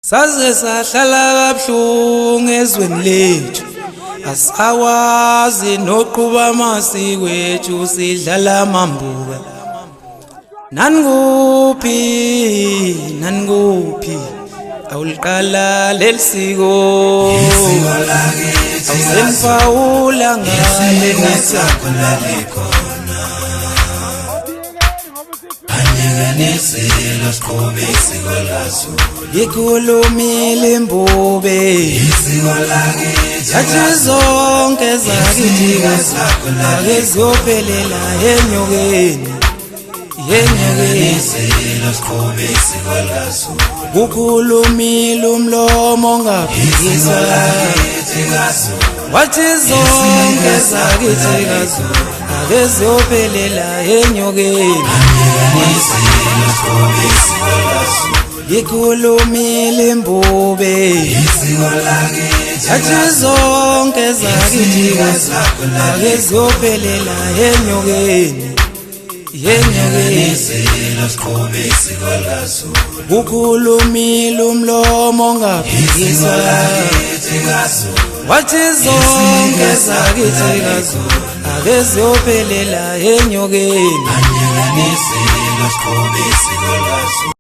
Saze sahlala kabuhlungu ezweni lethu, asawazi noqhuba amasiko ethu, sidlala amambuka. Naninguphi awuliqala lelisiko, awuzenifawula ngale ngesakho ikhulumile imbube yathi zonke zakithi ake ziyophelela enyokeni. Ukhulumile umlomo ongaphikisa, wathi zonke zakithi ake ziyophelela enyokeni. Ikhulumile imbube yathi zonke zakithi ake ziyophelela enyokeni. Ukhulumile umlomo ongaphikisa, wathi zonke zakithi ake ziyophelela enyokeni.